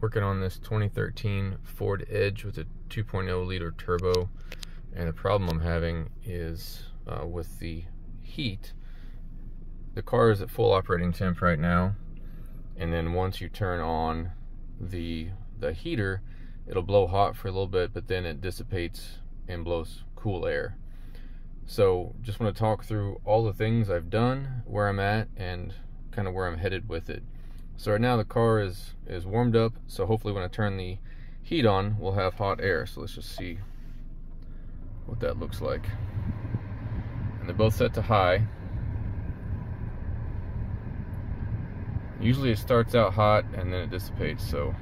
working on this 2013 Ford Edge with a 2.0 liter turbo, and the problem I'm having is with the heat. The car is at full operating temp right now, and then once you turn on the heater, it'll blow hot for a little bit, but then it dissipates and blows cool air. So just want to talk through all the things I've done, where I'm at, and kind of where I'm headed with it. So right now the car is warmed up, so hopefully when I turn the heat on, we'll have hot air. So let's just see what that looks like. And they're both set to high. Usually it starts out hot and then it dissipates, so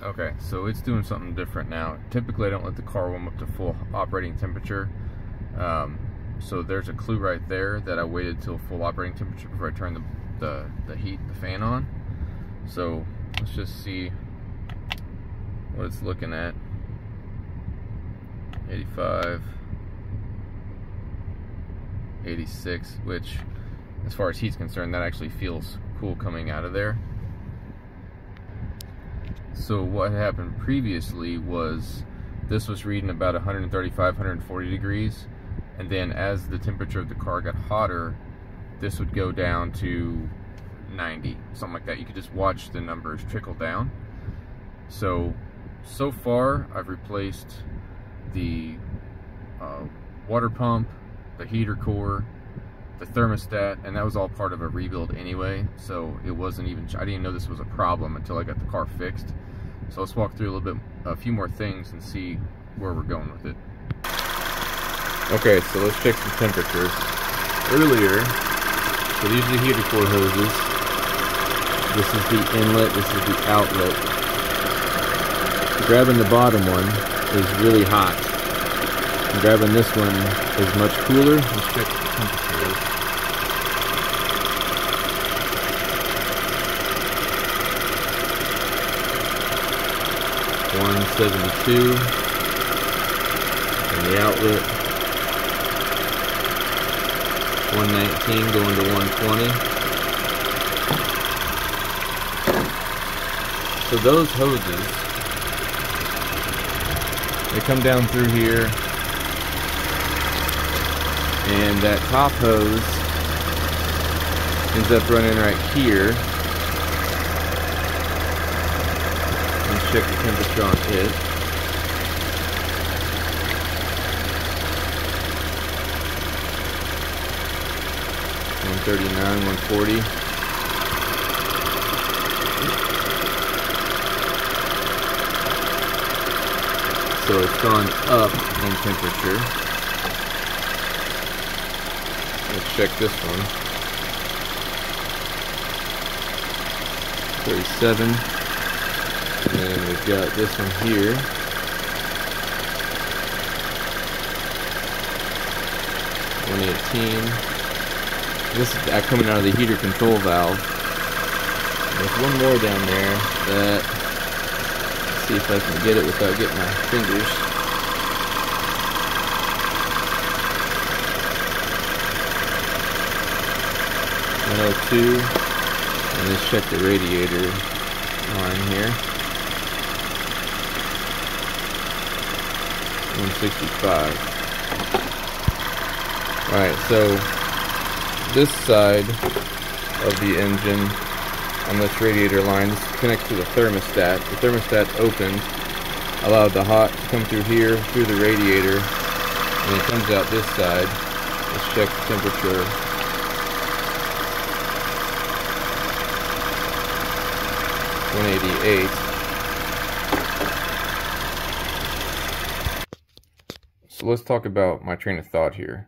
okay, so it's doing something different now. Typically I don't let the car warm up to full operating temperature. So there's a clue right there that I waited till full operating temperature before I turned the fan on. So let's just see what it's looking at. 85, 86, which as far as heat's concerned, that actually feels cool coming out of there. So what happened previously was this was reading about 135, 140 degrees, and then as the temperature of the car got hotter, this would go down to 90, something like that. You could just watch the numbers trickle down. So far I've replaced the water pump, the heater core, the thermostat, and that was all part of a rebuild anyway, so it wasn't even, I didn't even know this was a problem until I got the car fixed. So let's walk through a few more things and see where we're going with it. Okay, so let's check some temperatures. Earlier, so these are the heater core hoses. This is the inlet, this is the outlet. Grabbing the bottom one is really hot. And grabbing this one is much cooler. Let's check the temperatures. .172 and the outlet 119 going to 120. So those hoses, they come down through here, and that top hose ends up running right here. Let's check the temperature on it. .139, 140. So it's gone up in temperature. Let's check this one. 37. And then we've got this one here. 118. This is coming out of the heater control valve. There's one more down there that, let's see if I can get it without getting my fingers. .102. And let's check the radiator line here. 165. Alright, so this side of the engine on this radiator line, this connects to the thermostat. The thermostat opened, allowed the hot to come through here, through the radiator, and it comes out this side. Let's check the temperature. .188. So let's talk about my train of thought here.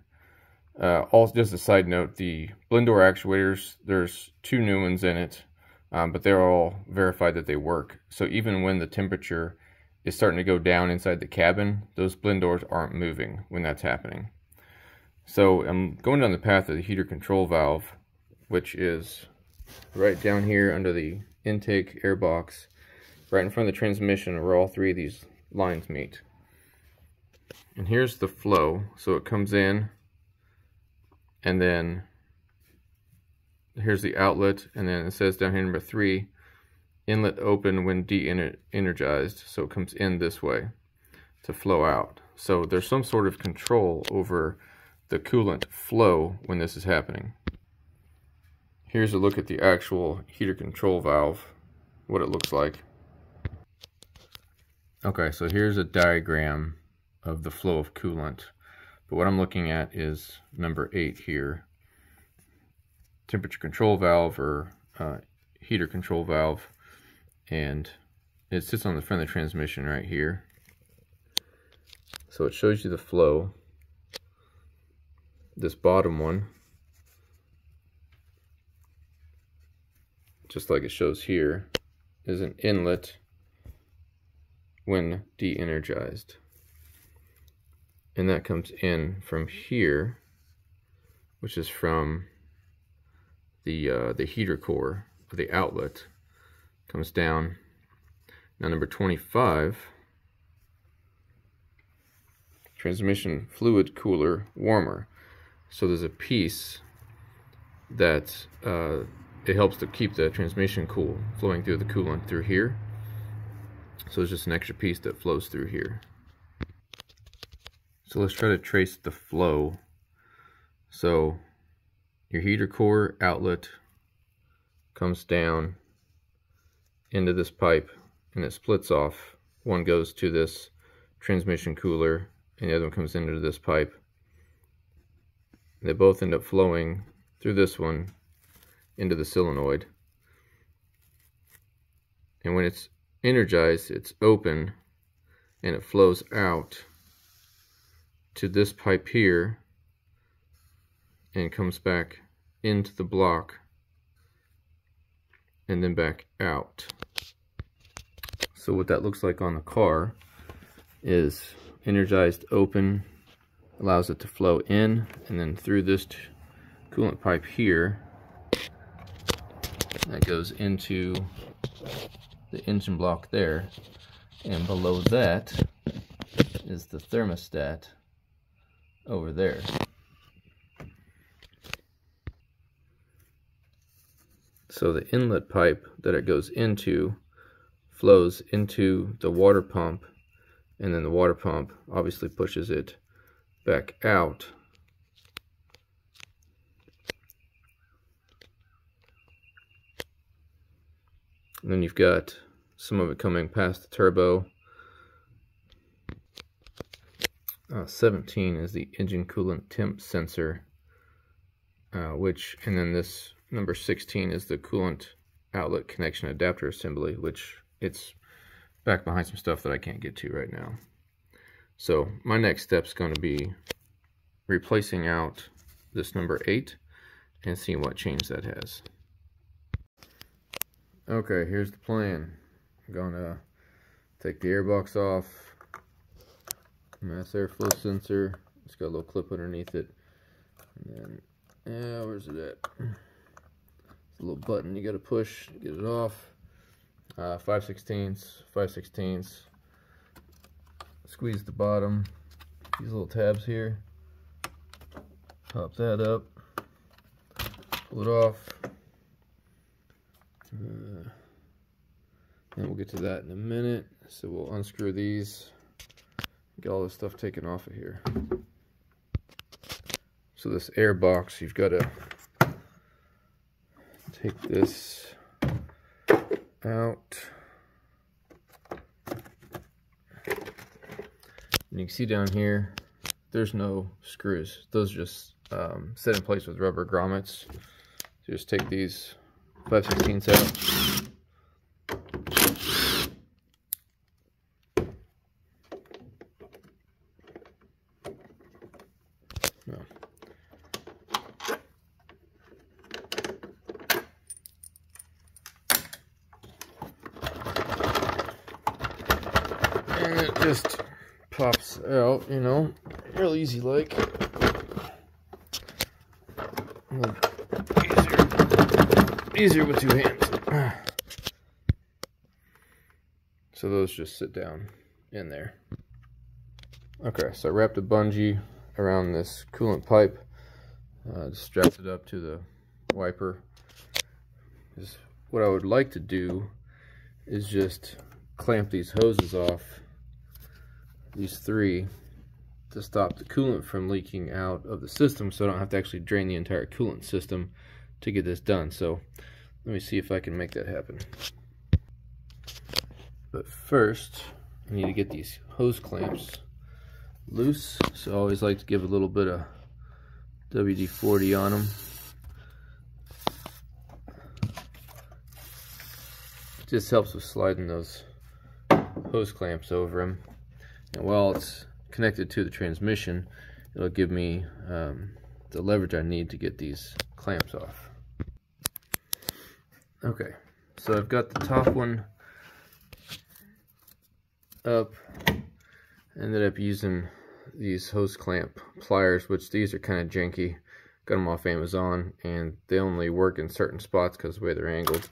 Also, just a side note, the blend door actuators, there's 2 new ones in it, but they're all verified that they work. So even when the temperature is starting to go down inside the cabin, those blend doors aren't moving when that's happening. So I'm going down the path of the heater control valve, which is right down here under the intake air box. right in front of the transmission where all three of these lines meet. And here's the flow. So it comes in, and then here's the outlet, and then it says down here number 3, inlet open when de-energized. So it comes in this way to flow out. So there's some sort of control over the coolant flow when this is happening. Here's a look at the actual heater control valve, what it looks like. Okay, so here's a diagram of the flow of coolant. But what I'm looking at is number 8 here. Temperature control valve, or heater control valve. And it sits on the front of the transmission right here. So it shows you the flow. This bottom one, just like it shows here, is an inlet when de-energized. And that comes in from here, which is from the heater core, the outlet, comes down. Now number 25, transmission fluid cooler warmer. So there's a piece that it helps to keep the transmission cool, flowing through the coolant through here. So there's just an extra piece that flows through here. So let's try to trace the flow. So your heater core outlet comes down into this pipe, and it splits off. One goes to this transmission cooler, and the other one comes into this pipe. They both end up flowing through this one into the solenoid. And when it's energized, it's open, and it flows out to this pipe here and comes back into the block and then back out. So what that looks like on the car is energized open, allows it to flow in, and then through this coolant pipe here that goes into the engine block there, and below that is the thermostat over there. So the inlet pipe that it goes into flows into the water pump, and then the water pump obviously pushes it back out. And then you've got some of it coming past the turbo. 17 is the engine coolant temp sensor, and then this number 16 is the coolant outlet connection adapter assembly, which it's back behind some stuff that I can't get to right now. So my next step is going to be replacing out this number 8 and seeing what change that has. Okay, here's the plan. I'm going to take the airbox off, mass airflow sensor. It's got a little clip underneath it. And then, where's it at? It's a little button you got to push to get it off. 5/16. Squeeze the bottom, these little tabs here. Pop that up, pull it off. And we'll get to that in a minute. So we'll unscrew these, get all this stuff taken off of here. So this air box, you've got to take this out. And you can see down here, there's no screws. Those are just set in place with rubber grommets. So just take these 5/16 out. No. And it just pops out, you know, real easy like. Easier with two hands. So those just sit down in there. Okay, so I wrapped a bungee around this coolant pipe, just strapped it up to the wiper. What I would like to do is just clamp these hoses off, these three, to stop the coolant from leaking out of the system, so I don't have to actually drain the entire coolant system to get this done. So let me see if I can make that happen. But first, I need to get these hose clamps loose, so I always like to give a little bit of WD-40 on them. It just helps with sliding those hose clamps over them, and while it's connected to the transmission, it'll give me the leverage I need to get these clamps off. Okay, so I've got the top one up. Ended up using these hose clamp pliers, which these are kind of janky. Got them off Amazon, and they only work in certain spots because of the way they're angled.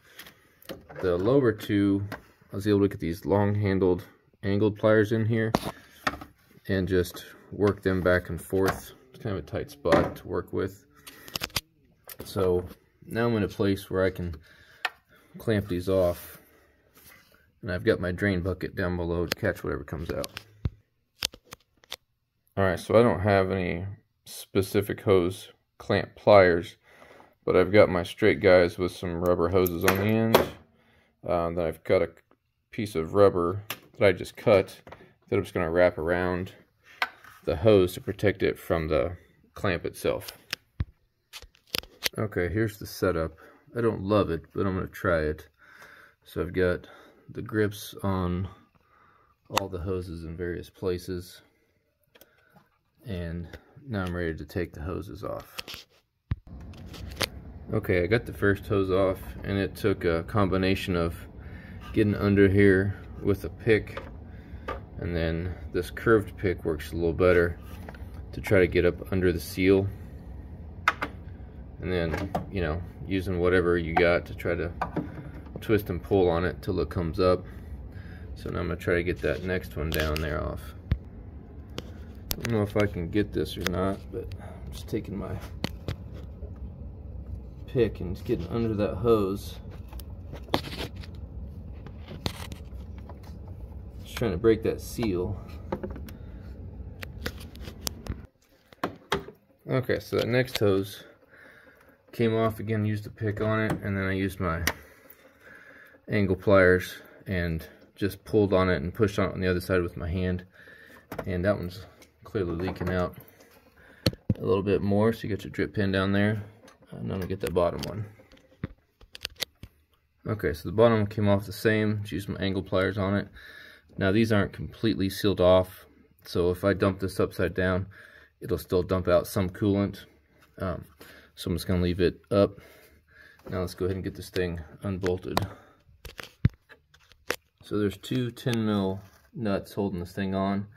The lower two, I was able to get these long-handled angled pliers in here and just work them back and forth. It's kind of a tight spot to work with. So now I'm in a place where I can clamp these off, and I've got my drain bucket down below to catch whatever comes out. Alright, so I don't have any specific hose clamp pliers, but I've got my straight guys with some rubber hoses on the end. Then I've got a piece of rubber that I just cut that I'm just going to wrap around the hose to protect it from the clamp itself. Okay, here's the setup. I don't love it, but I'm going to try it. So I've got the grips on all the hoses in various places, and now I'm ready to take the hoses off. Okay, I got the first hose off, and it took a combination of getting under here with a pick, and then this curved pick works a little better to try to get up under the seal, and then, you know, using whatever you got to try to twist and pull on it till it comes up. So now I'm going to try to get that next one down there off. I don't know if I can get this or not, but I'm just taking my pick and just getting under that hose. Just trying to break that seal. Okay, so that next hose came off again, used a pick on it, and then I used my angle pliers and just pulled on it and pushed on it on the other side with my hand, and that one's clearly leaking out a little bit more, so you got your drip pin down there. And I'm gonna get that bottom one. Okay, so the bottom one came off the same. Just used my angle pliers on it. Now these aren't completely sealed off, so if I dump this upside down, it'll still dump out some coolant. So I'm just gonna leave it up. Now let's go ahead and get this thing unbolted. So there's two 10 mil nuts holding this thing on.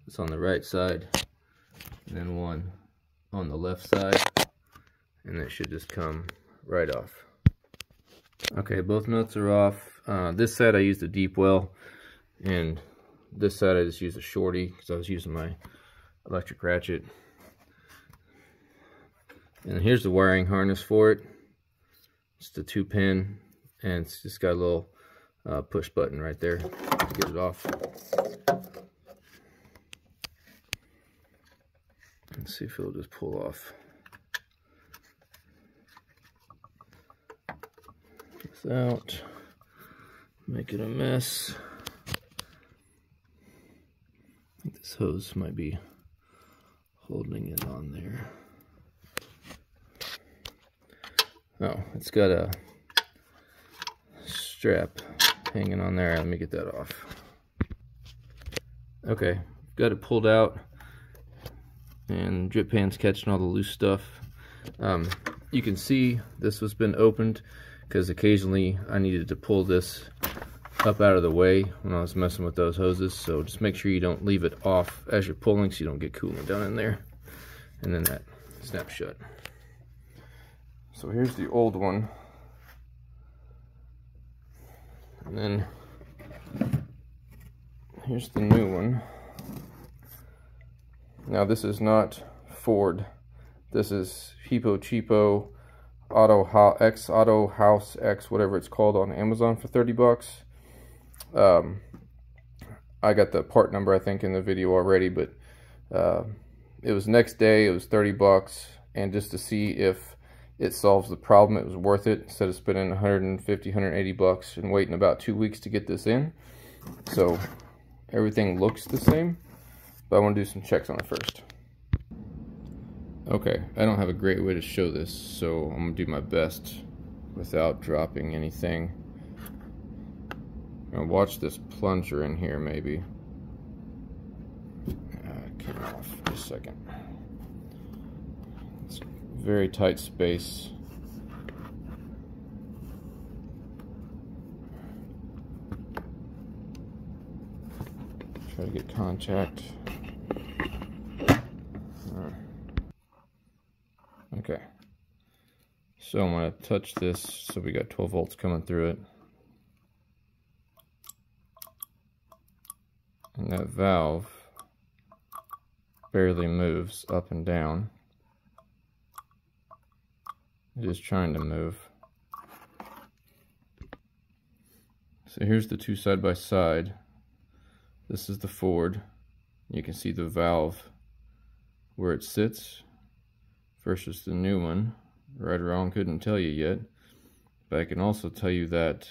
It's on the right side, and then one on the left side, and it should just come right off. Okay, both nuts are off. This side I used a deep well, and this side I just used a shorty because I was using my electric ratchet. And here's the wiring harness for it. It's the 2-pin, and it's just got a little push button right there to get it off. Let's see if it'll just pull off. Without making a mess. I think this hose might be holding it on there. Oh, it's got a strap hanging on there. Let me get that off. Okay, got it pulled out, and drip pan's catching all the loose stuff. You can see this has been opened because occasionally I needed to pull this up out of the way when I was messing with those hoses. So just make sure you don't leave it off as you're pulling so you don't get coolant down in there. And then that snaps shut. So here's the old one. And then here's the new one. Now this is not Ford. This is Hippo Cheapo Auto House X, whatever it's called, on Amazon for 30 bucks. I got the part number, I think, in the video already, but it was next day. It was 30 bucks, and just to see if it solves the problem, it was worth it, instead of spending 150, 180 bucks and waiting about 2 weeks to get this in. So everything looks the same, but I want to do some checks on it first. Okay, I don't have a great way to show this, so I'm going to do my best without dropping anything. I'm going to watch this plunger in here, maybe. It came off. Just a second. It's very tight space. Try to get contact. Okay, so I'm going to touch this, so we got 12 volts coming through it. And that valve barely moves up and down. It is trying to move. So here's the two side by side. This is the Ford. You can see the valve where it sits versus the new one. Right or wrong, couldn't tell you yet, but I can also tell you that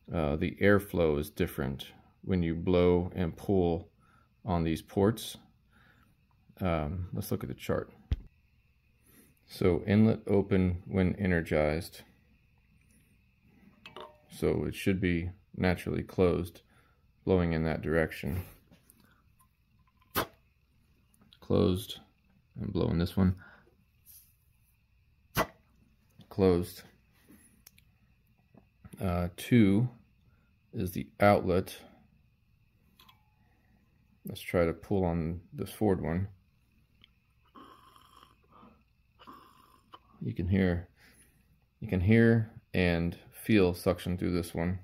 the airflow is different when you blow and pull on these ports. Let's look at the chart. So inlet open when energized, so it should be naturally closed, blowing in that direction. Closed, and blowing this one. Closed. 2 is the outlet. Let's try to pull on this Ford one. You can hear and feel suction through this one.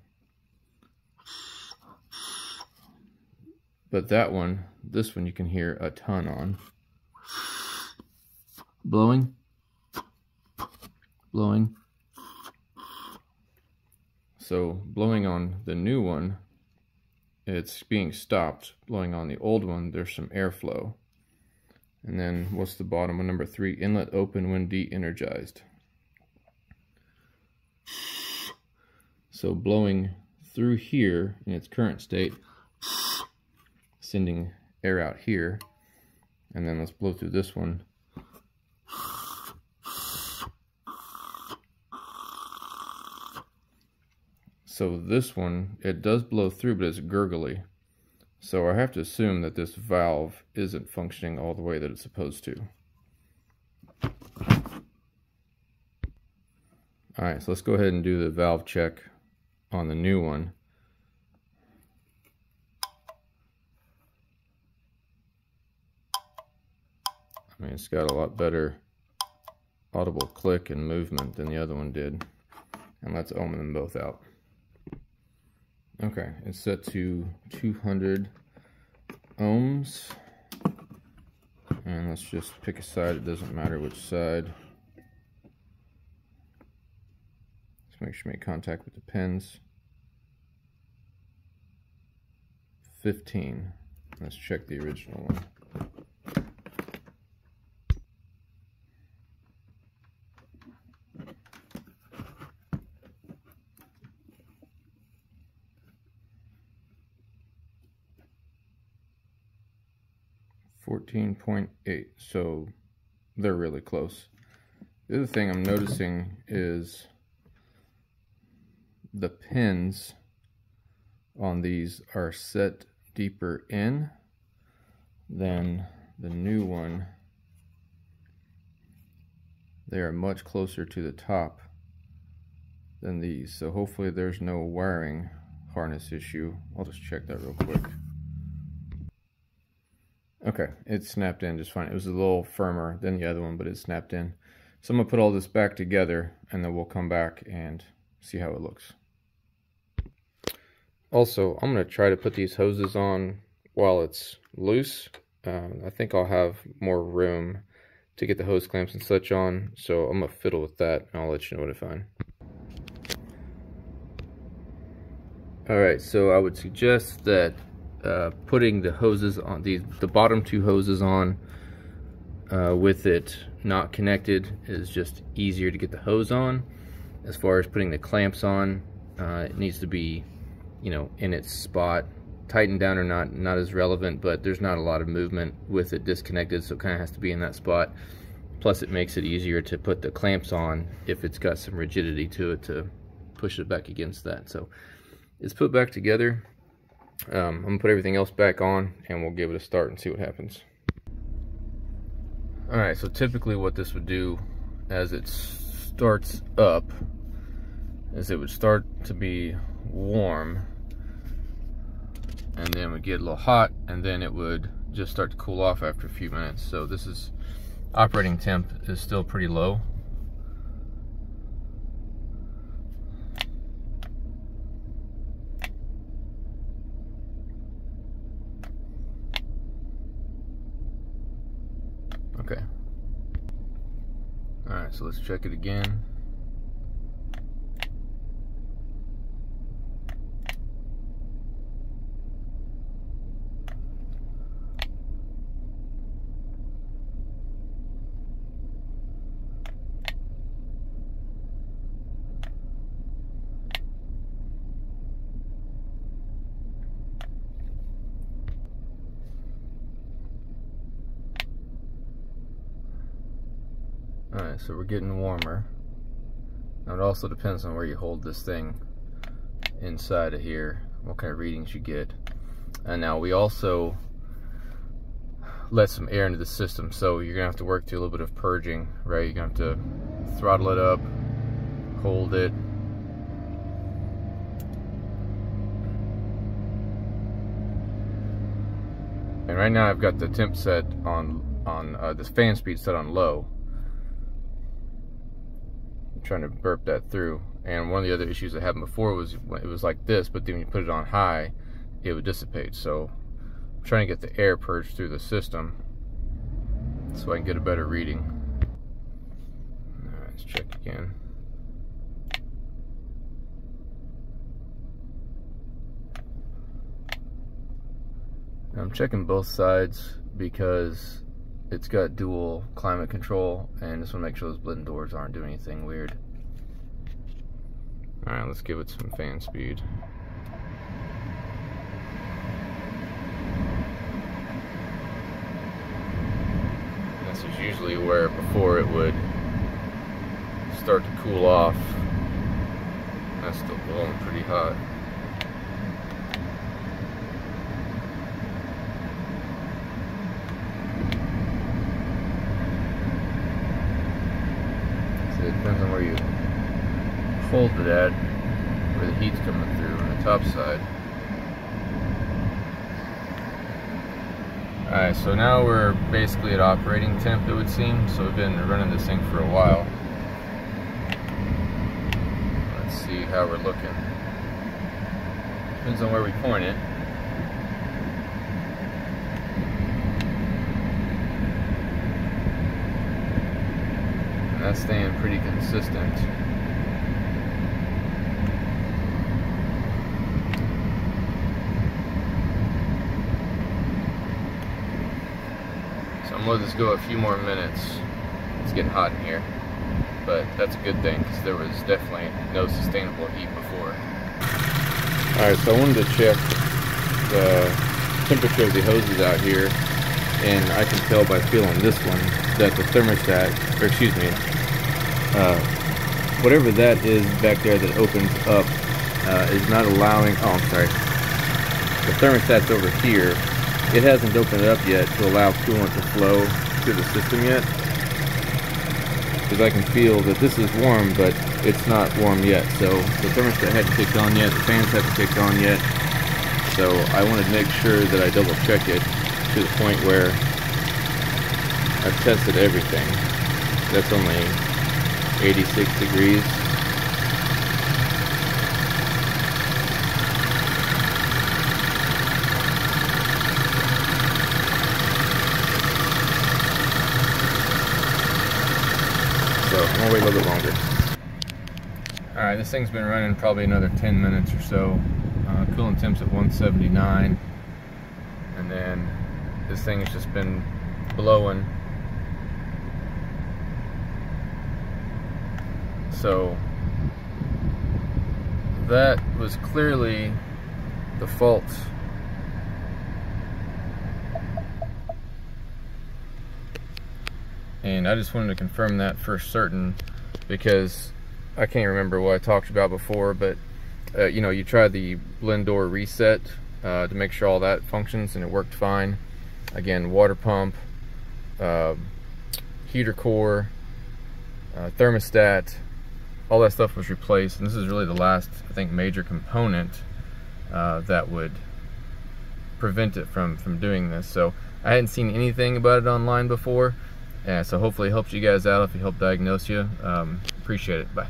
But that one, this one, you can hear a ton on. Blowing. Blowing. So blowing on the new one, it's being stopped. Blowing on the old one, there's some airflow. And then what's the bottom one? Number 3, inlet open when de-energized. So blowing through here in its current state, sending air out here, and then let's blow through this one. So this one, it does blow through, but it's gurgly. So I have to assume that this valve isn't functioning all the way that it's supposed to. Alright, so let's go ahead and do the valve check on the new one. I mean, it's got a lot better audible click and movement than the other one did. And let's ohm them both out. Okay, it's set to 200 ohms. And let's just pick a side. It doesn't matter which side. Let's make sure we make contact with the pins. 15. Let's check the original one. .8, so they're really close. The other thing I'm noticing is the pins on these are set deeper in than the new one. They are much closer to the top than these, so hopefully there's no wiring harness issue. I'll just check that real quick. Okay, it snapped in just fine. It was a little firmer than the other one, but it snapped in. So I'm going to put all this back together, and then we'll come back and see how it looks. Also, I'm going to try to put these hoses on while it's loose. I think I'll have more room to get the hose clamps and such on, so I'm going to fiddle with that, and I'll let you know what I find. Alright, so I would suggest that putting the hoses on, the bottom two hoses on with it not connected is just easier to get the hose on. As far as putting the clamps on, it needs to be, you know, in its spot. Tightened down or not as relevant, but there's not a lot of movement with it disconnected, so it kind of has to be in that spot. Plus it makes it easier to put the clamps on if it's got some rigidity to it, to push it back against that. So it's put back together. I'm gonna put everything else back on and we'll give it a start and see what happens. Alright, so typically what this would do as it starts up is it would start to be warm, and then would get a little hot, and then it would just start to cool off after a few minutes. So this is, operating temp is still pretty low. Okay. Alright, so let's check it again. Alright, so we're getting warmer. Now it also depends on where you hold this thing inside of here, what kind of readings you get. And now we also let some air into the system, so you're gonna have to work through a little bit of purging, right? You're gonna have to throttle it up, hold it. And right now I've got the temp set on this fan speed set on low. Trying to burp that through, and one of the other issues I had before was it was like this, but then when you put it on high it would dissipate. So I'm trying to get the air purged through the system so I can get a better reading. Alright, let's check again. Now I'm checking both sides because it's got dual climate control, and just want to make sure those blending doors aren't doing anything weird. Alright, let's give it some fan speed. This is usually where before it would start to cool off. That's still blowing pretty hot. It depends on where you hold it at, where the heat's coming through on the top side. Alright, so now we're basically at operating temp, it would seem. So we've been running this thing for a while. Let's see how we're looking. Depends on where we point it. That's staying pretty consistent. So I'm gonna let this go a few more minutes. It's getting hot in here, but that's a good thing because there was definitely no sustainable heat before. Alright, so I wanted to check the temperature of the hoses out here, and I can tell by feeling this one that the thermostat, or excuse me, whatever that is back there that opens up is not allowing, oh I'm sorry, the thermostat's over here. It hasn't opened it up yet to allow coolant to flow through the system yet, because I can feel that this is warm, but it's not warm yet. So the thermostat hadn't kicked on yet, the fans haven't kicked on yet, so I wanted to make sure that I double check it to the point where I've tested everything. That's only 86 degrees. I'm gonna wait a little bit longer. Alright, this thing's been running probably another 10 minutes or so. Coolant temp's at 179. And then this thing has just been blowing. So that was clearly the fault. And I just wanted to confirm that for certain, because I can't remember what I talked about before, but you know, you tried the blend door reset to make sure all that functions, and it worked fine. Again, water pump, heater core, thermostat, all that stuff was replaced, and this is really the last, I think, major component that would prevent it from doing this. So I hadn't seen anything about it online before, so hopefully it helps you guys out if it helped diagnose you. Appreciate it. Bye.